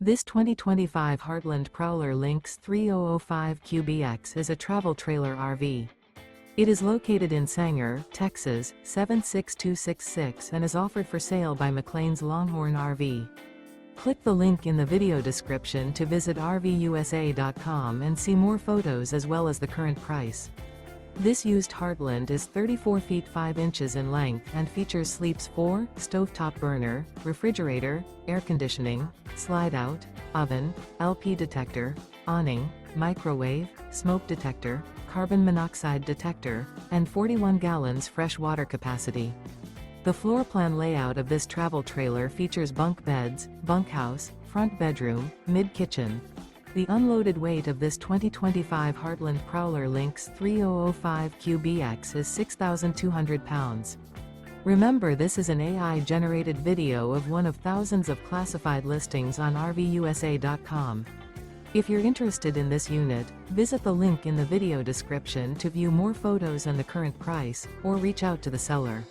This 2025 Heartland Prowler Lynx 3005 QBX is a travel trailer RV. It is located in Sanger, Texas, 76266 and is offered for sale by McClain's Longhorn RV. Click the link in the video description to visit RVUSA.com and see more photos as well as the current price. This used Heartland is 34 feet 5 inches in length and features sleeps 4, stovetop burner, refrigerator, air conditioning, slide-out, oven, LP detector, awning, microwave, smoke detector, carbon monoxide detector, and 41 gallons fresh water capacity. The floor plan layout of this travel trailer features bunk beds, bunkhouse, front bedroom, mid-kitchen. The unloaded weight of this 2025 Heartland Prowler Lynx 3005 QBX is 6,200 pounds. Remember, this is an AI-generated video of one of thousands of classified listings on RVUSA.com. If you're interested in this unit, visit the link in the video description to view more photos and the current price, or reach out to the seller.